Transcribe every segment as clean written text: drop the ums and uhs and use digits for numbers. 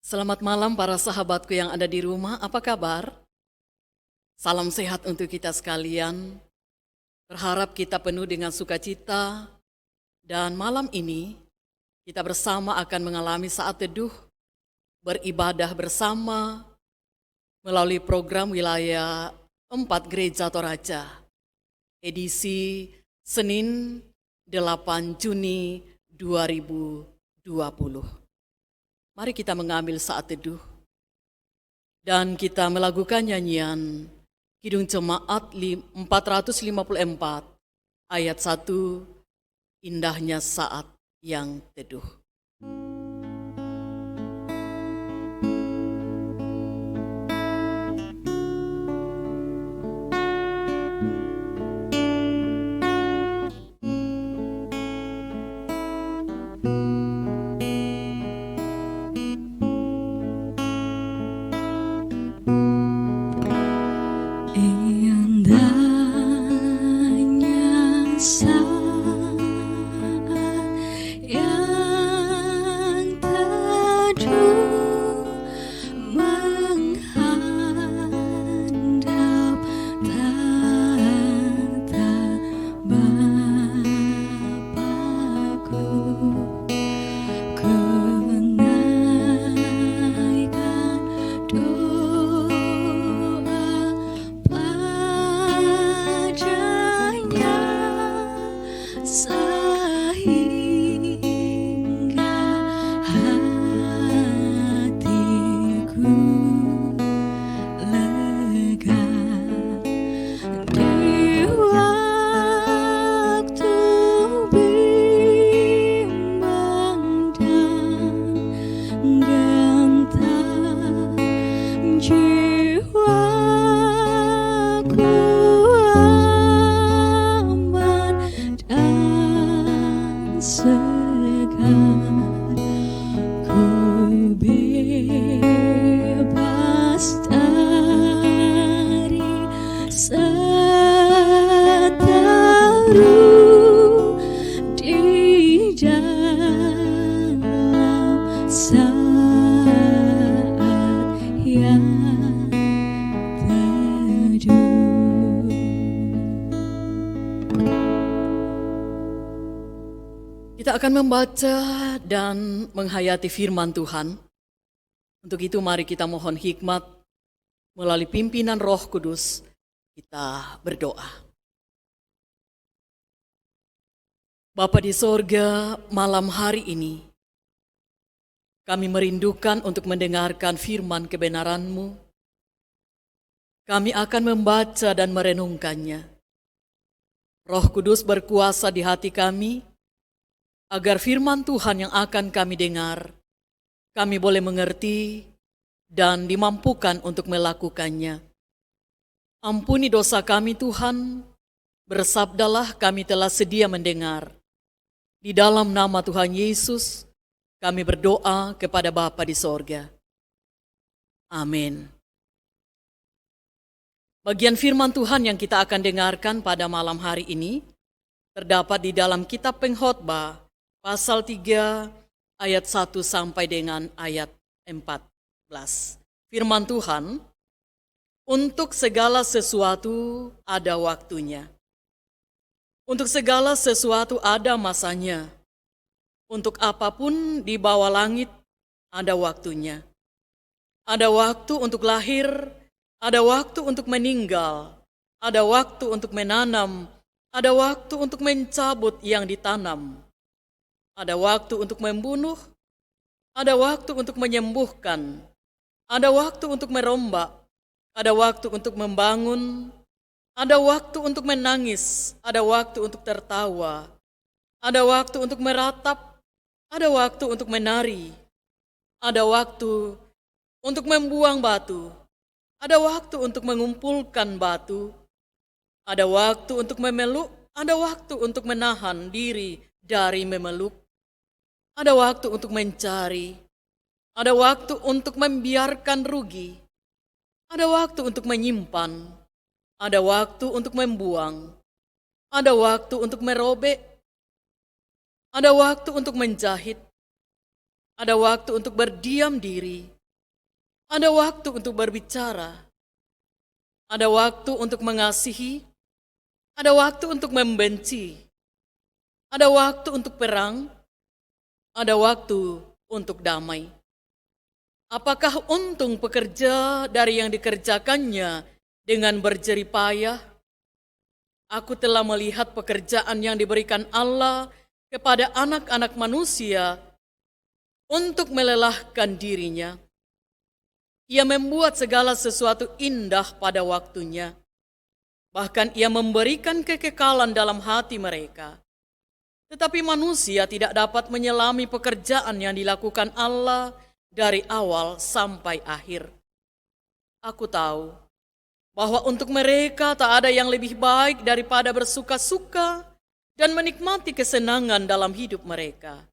Selamat malam para sahabatku yang ada di rumah, apa kabar? Salam sehat untuk kita sekalian. Berharap kita penuh dengan sukacita dan malam ini kita bersama akan mengalami saat teduh, beribadah bersama melalui program Wilayah 4 Gereja Toraja, edisi Senin 8 Juni 2020. Mari kita mengambil saat teduh dan kita melakukan nyanyian Kidung Jemaat 454 ayat 1, indahnya saat yang teduh. Kita akan membaca dan menghayati firman Tuhan. Untuk itu mari kita mohon hikmat melalui pimpinan Roh Kudus. Kita berdoa. Bapa di sorga, malam hari ini kami merindukan untuk mendengarkan firman kebenaran-Mu. Kami akan membaca dan merenungkannya. Roh Kudus berkuasa di hati kami, agar firman Tuhan yang akan kami dengar, kami boleh mengerti dan dimampukan untuk melakukannya. Ampuni dosa kami Tuhan, bersabdalah kami telah sedia mendengar. Di dalam nama Tuhan Yesus, kami berdoa kepada Bapa di sorga. Amin. Bagian firman Tuhan yang kita akan dengarkan pada malam hari ini terdapat di dalam kitab Pengkhotbah pasal 3 ayat 1 sampai dengan ayat 14. Firman Tuhan, untuk segala sesuatu ada waktunya. Untuk segala sesuatu ada masanya. Untuk apapun di bawah langit ada waktunya. Ada waktu untuk lahir, ada waktu untuk meninggal, ada waktu untuk menanam, ada waktu untuk mencabut yang ditanam. Ada waktu untuk membunuh, ada waktu untuk menyembuhkan, ada waktu untuk merombak, ada waktu untuk membangun, ada waktu untuk menangis, ada waktu untuk tertawa, ada waktu untuk meratap, ada waktu untuk menari, ada waktu untuk membuang batu, ada waktu untuk mengumpulkan batu, ada waktu untuk memeluk, ada waktu untuk menahan diri dari memeluk. Ada waktu untuk mencari, ada waktu untuk membiarkan rugi, ada waktu untuk menyimpan, ada waktu untuk membuang, ada waktu untuk merobek, ada waktu untuk menjahit, ada waktu untuk berdiam diri, Ada waktu untuk berbicara, ada waktu untuk mengasihi, ada waktu untuk membenci, ada waktu untuk perang, ada waktu untuk damai. Apakah untung pekerja dari yang dikerjakannya dengan berjerih payah? Aku telah melihat pekerjaan yang diberikan Allah kepada anak-anak manusia untuk melelahkan dirinya. Ia membuat segala sesuatu indah pada waktunya. Bahkan ia memberikan kekekalan dalam hati mereka. Tetapi manusia tidak dapat menyelami pekerjaan yang dilakukan Allah dari awal sampai akhir. Aku tahu bahwa untuk mereka tak ada yang lebih baik daripada bersuka-suka dan menikmati kesenangan dalam hidup mereka.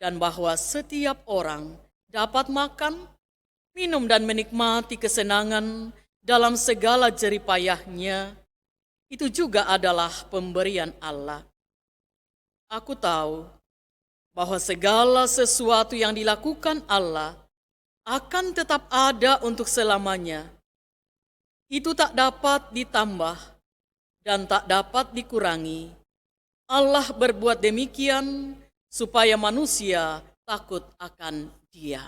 Dan bahwa setiap orang dapat makan, minum dan menikmati kesenangan dalam segala jerih payahnya, itu juga adalah pemberian Allah. Aku tahu bahwa segala sesuatu yang dilakukan Allah akan tetap ada untuk selamanya. Itu tak dapat ditambah dan tak dapat dikurangi. Allah berbuat demikian supaya manusia takut akan Dia.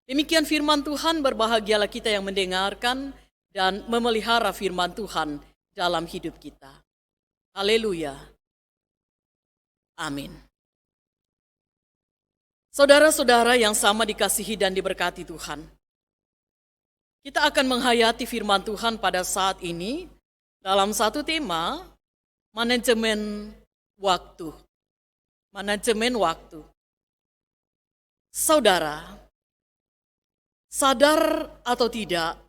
Demikian firman Tuhan, berbahagialah kita yang mendengarkan dan memelihara firman Tuhan dalam hidup kita. Haleluya. Amin. Saudara-saudara yang sama dikasihi dan diberkati Tuhan, kita akan menghayati firman Tuhan pada saat ini dalam satu tema, manajemen waktu. Manajemen waktu. Saudara, sadar atau tidak,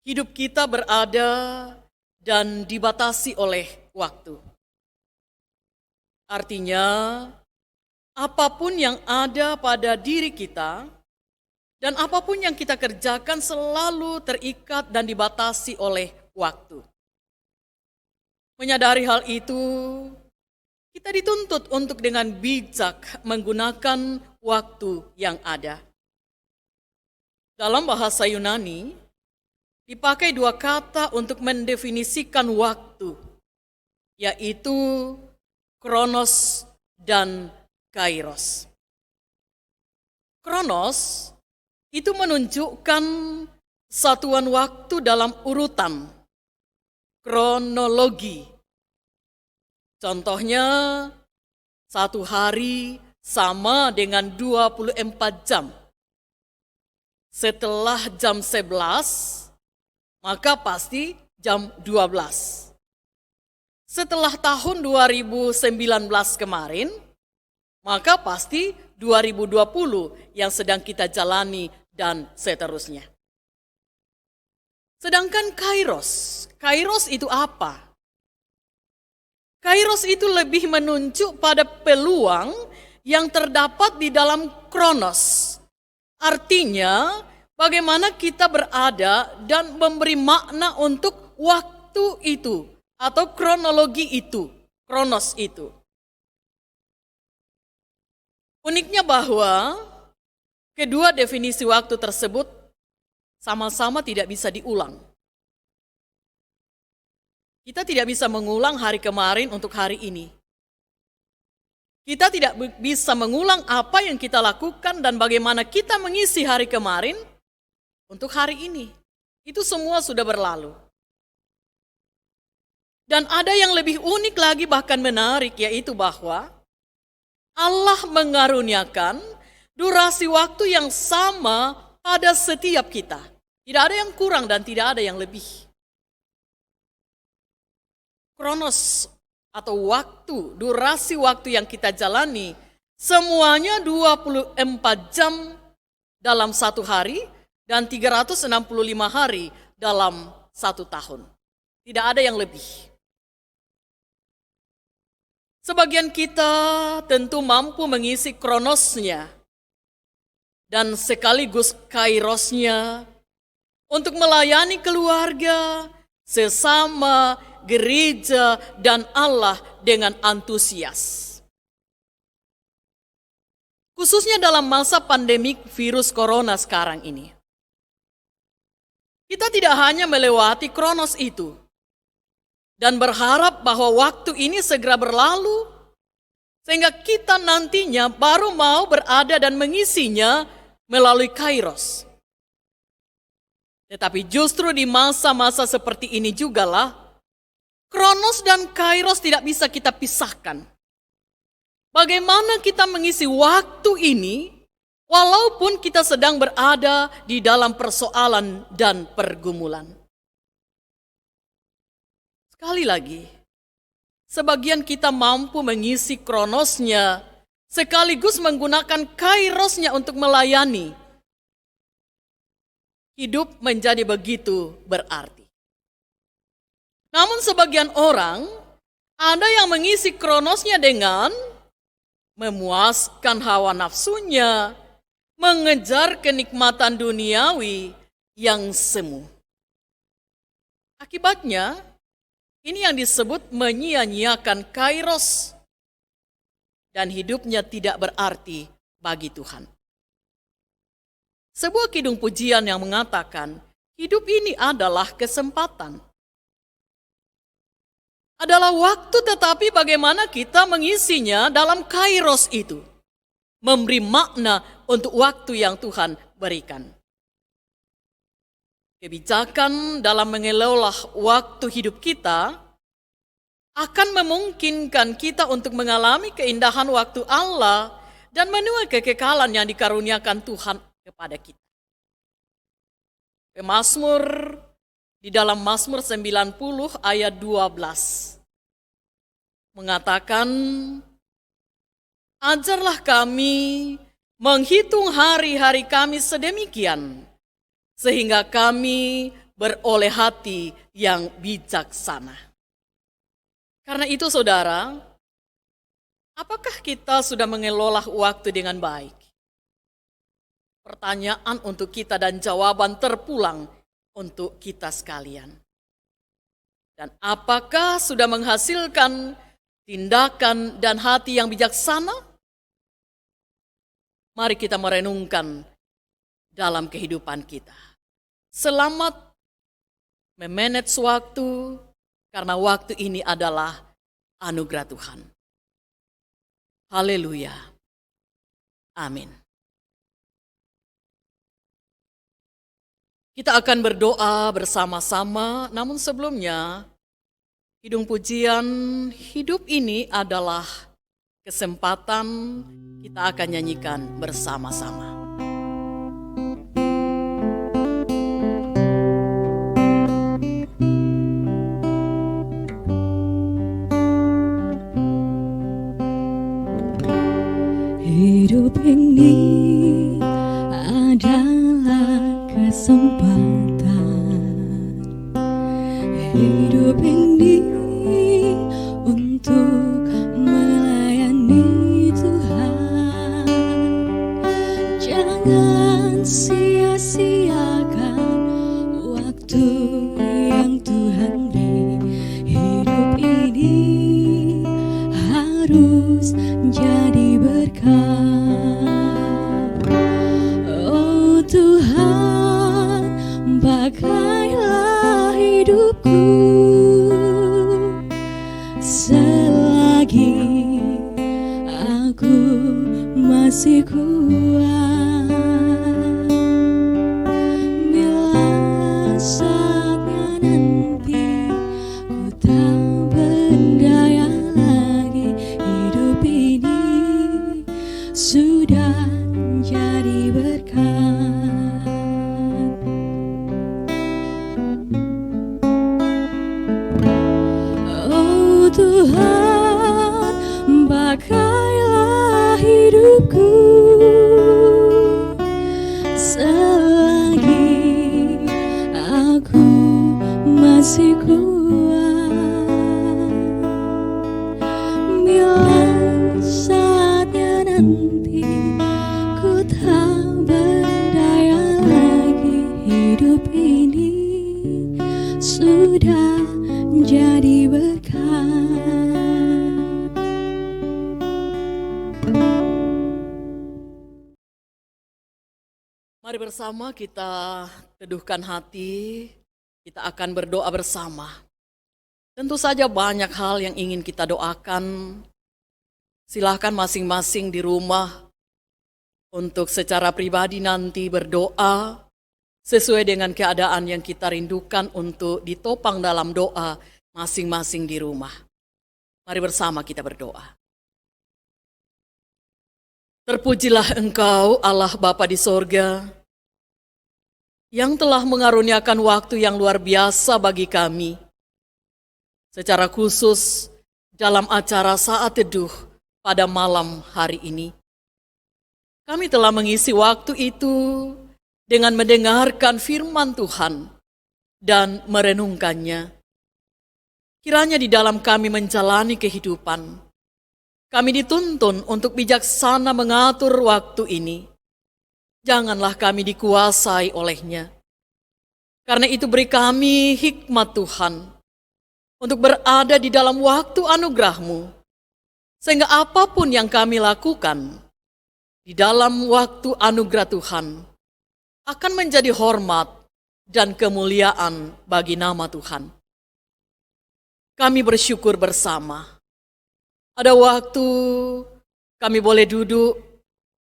hidup kita berada dan dibatasi oleh waktu. Artinya, apapun yang ada pada diri kita dan apapun yang kita kerjakan selalu terikat dan dibatasi oleh waktu. Menyadari hal itu, kita dituntut untuk dengan bijak menggunakan waktu yang ada. Dalam bahasa Yunani, dipakai dua kata untuk mendefinisikan waktu, yaitu kronos dan kairos. Kronos itu menunjukkan satuan waktu dalam urutan, kronologi. Contohnya, satu hari sama dengan 24 jam. Setelah jam 11, maka pasti jam 12. Setelah tahun 2019 kemarin, maka pasti 2020 yang sedang kita jalani dan seterusnya. Sedangkan kairos itu apa? Kairos itu lebih menunjuk pada peluang yang terdapat di dalam kronos. Artinya, bagaimana kita berada dan memberi makna untuk waktu itu atau kronologi itu, kronos itu. Uniknya bahwa kedua definisi waktu tersebut sama-sama tidak bisa diulang. Kita tidak bisa mengulang hari kemarin untuk hari ini. Kita tidak bisa mengulang apa yang kita lakukan dan bagaimana kita mengisi hari kemarin untuk hari ini. Itu semua sudah berlalu. Dan ada yang lebih unik lagi bahkan menarik, yaitu bahwa Allah mengaruniakan durasi waktu yang sama pada setiap kita. Tidak ada yang kurang dan tidak ada yang lebih. Kronos atau waktu, durasi waktu yang kita jalani, semuanya 24 jam dalam satu hari dan 365 hari dalam satu tahun. Tidak ada yang lebih. Sebagian kita tentu mampu mengisi kronosnya dan sekaligus kairosnya untuk melayani keluarga, sesama, gereja, dan Allah dengan antusias. khususnya dalam masa pandemik virus corona sekarang ini. Kita tidak hanya melewati kronos itu dan berharap bahwa waktu ini segera berlalu, sehingga kita nantinya baru mau berada dan mengisinya melalui kairos. Tetapi justru di masa-masa seperti ini jugalah, kronos dan kairos tidak bisa kita pisahkan. Bagaimana kita mengisi waktu ini, walaupun kita sedang berada di dalam persoalan dan pergumulan. Sekali lagi, sebagian kita mampu mengisi kronosnya, sekaligus menggunakan kairosnya untuk melayani. Hidup menjadi begitu berarti. Namun sebagian orang, ada yang mengisi kronosnya dengan memuaskan hawa nafsunya, mengejar kenikmatan duniawi yang semu. Akibatnya, ini yang disebut menyia-nyiakan kairos, dan hidupnya tidak berarti bagi Tuhan. Sebuah kidung pujian yang mengatakan, hidup ini adalah kesempatan. Adalah waktu, tetapi bagaimana kita mengisinya dalam kairos itu. Memberi makna untuk waktu yang Tuhan berikan. Kebijakan dalam mengelola waktu hidup kita akan memungkinkan kita untuk mengalami keindahan waktu Allah dan menuai kekekalan yang dikaruniakan Tuhan kepada kita. Pemazmur di dalam Mazmur 90 ayat 12 mengatakan, ajarlah kami menghitung hari-hari kami sedemikian, sehingga kami beroleh hati yang bijaksana. Karena itu saudara, apakah kita sudah mengelola waktu dengan baik? Pertanyaan untuk kita dan jawaban terpulang untuk kita sekalian. Dan apakah sudah menghasilkan tindakan dan hati yang bijaksana? Mari kita merenungkan dalam kehidupan kita. Selamat memanage waktu, karena waktu ini adalah anugerah Tuhan. Haleluya. Amin. Kita akan berdoa bersama-sama, namun sebelumnya, kidung pujian hidup ini adalah kesempatan kita akan nyanyikan bersama-sama. Hidup ini adalah kesempatan. Hidup ini untuk melayani Tuhan. Jangan sia-siakan waktu yang Tuhan beri. Hidup ini harus jadi berkat. Oh Tuhan, pakailah hidupku selagi aku masih kuat. Bila saatnya nanti ku tak berdaya lagi, hidup ini sudah jadi berkat. Oh Tuhan, pakailah hidupku selagi aku masih kuat. Bila saatnya nanti ku tak berdaya lagi, hidup ini sudah jadi berkat. bersama kita teduhkan hati, kita akan berdoa bersama. Tentu saja banyak hal yang ingin kita doakan. Silahkan masing-masing di rumah untuk secara pribadi nanti berdoa sesuai dengan keadaan yang kita rindukan untuk ditopang dalam doa masing-masing di rumah. Mari bersama kita berdoa. Terpujilah Engkau, Allah Bapa di sorga, yang telah mengaruniakan waktu yang luar biasa bagi kami. Secara khusus dalam acara saat teduh pada malam hari ini. Kami telah mengisi waktu itu dengan mendengarkan firman Tuhan dan merenungkannya. Kiranya di dalam kami menjalani kehidupan, kami dituntun untuk bijaksana mengatur waktu ini. Janganlah kami dikuasai olehnya. Karena itu beri kami hikmat Tuhan untuk berada di dalam waktu anugerah-Mu, sehingga apapun yang kami lakukan di dalam waktu anugerah Tuhan akan menjadi hormat dan kemuliaan bagi nama Tuhan. Kami bersyukur bersama. Ada waktu kami boleh duduk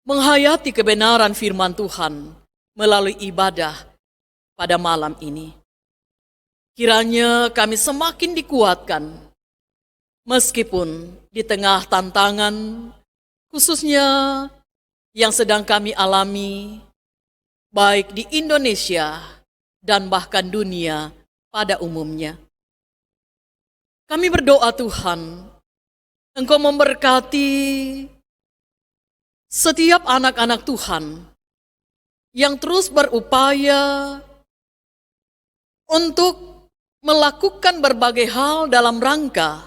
menghayati kebenaran firman Tuhan melalui ibadah pada malam ini. Kiranya kami semakin dikuatkan, meskipun di tengah tantangan, khususnya yang sedang kami alami, baik di Indonesia dan bahkan dunia pada umumnya. Kami berdoa Tuhan, Engkau memberkati setiap anak-anak Tuhan yang terus berupaya untuk melakukan berbagai hal dalam rangka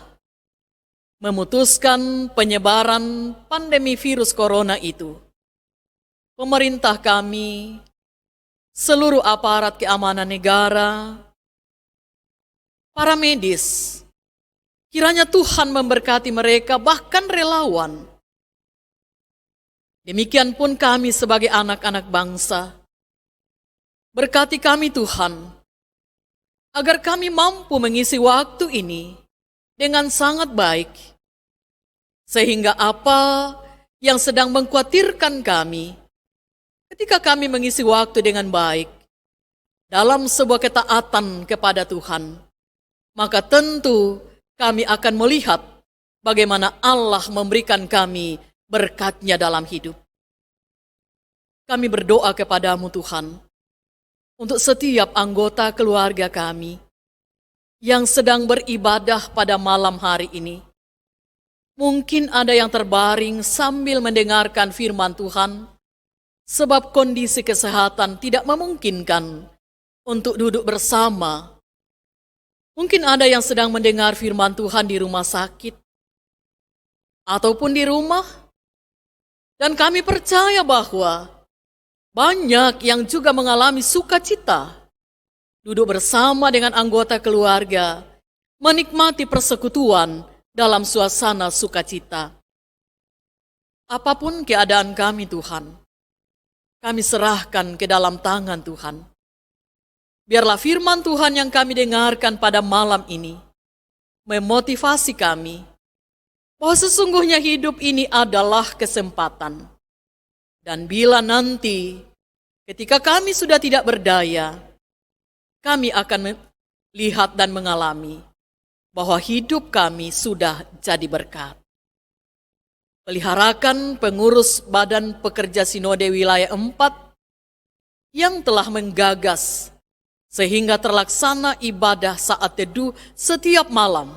memutuskan penyebaran pandemi virus corona itu. Pemerintah kami, seluruh aparat keamanan negara, para medis, kiranya Tuhan memberkati mereka, bahkan relawan. Demikian pun kami sebagai anak-anak bangsa. Berkati kami Tuhan, agar kami mampu mengisi waktu ini dengan sangat baik. Sehingga apa yang sedang mengkhawatirkan kami, ketika kami mengisi waktu dengan baik, dalam sebuah ketaatan kepada Tuhan, maka tentu kami akan melihat bagaimana Allah memberikan kami berkat-Nya dalam hidup. Kami berdoa kepadamu Tuhan, untuk setiap anggota keluarga kami yang sedang beribadah pada malam hari ini. Mungkin ada yang terbaring sambil mendengarkan firman Tuhan, sebab kondisi kesehatan tidak memungkinkan untuk duduk bersama. Mungkin ada yang sedang mendengar firman Tuhan di rumah sakit, ataupun di rumah. Dan kami percaya bahwa banyak yang juga mengalami sukacita, duduk bersama dengan anggota keluarga, menikmati persekutuan dalam suasana sukacita. Apapun keadaan kami Tuhan, kami serahkan ke dalam tangan Tuhan. Biarlah firman Tuhan yang kami dengarkan pada malam ini memotivasi kami bahwa sesungguhnya hidup ini adalah kesempatan. Dan bila nanti ketika kami sudah tidak berdaya, kami akan melihat dan mengalami bahwa hidup kami sudah jadi berkat. Peliharakan pengurus Badan Pekerja Sinode Wilayah 4 yang telah menggagas sehingga terlaksana ibadah saat teduh setiap malam.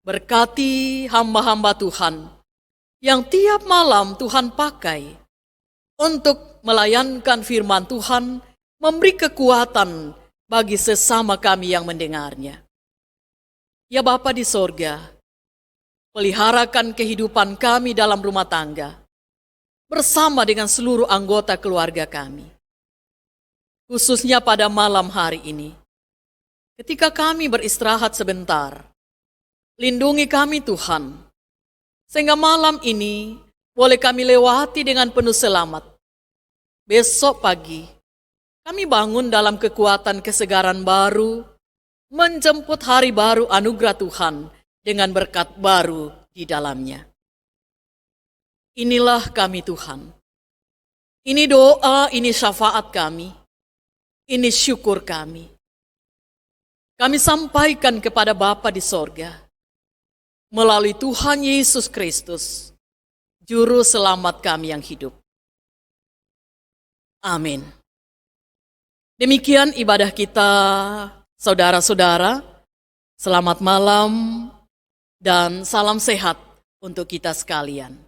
Berkati hamba-hamba Tuhan yang tiap malam Tuhan pakai untuk melayankan firman Tuhan, memberi kekuatan bagi sesama kami yang mendengarnya. Ya Bapa di sorga, peliharakan kehidupan kami dalam rumah tangga, bersama dengan seluruh anggota keluarga kami. Khususnya pada malam hari ini, ketika kami beristirahat sebentar, lindungi kami Tuhan, sehingga malam ini boleh kami lewati dengan penuh selamat. besok pagi kami bangun dalam kekuatan kesegaran baru, menjemput hari baru anugerah Tuhan dengan berkat baru di dalamnya. Inilah kami Tuhan. Ini doa, ini syafaat kami. Ini syukur kami. Kami sampaikan kepada Bapa di sorga, melalui Tuhan Yesus Kristus, Juru Selamat kami yang hidup. Amin. Demikian ibadah kita, saudara-saudara. Selamat malam dan salam sehat untuk kita sekalian.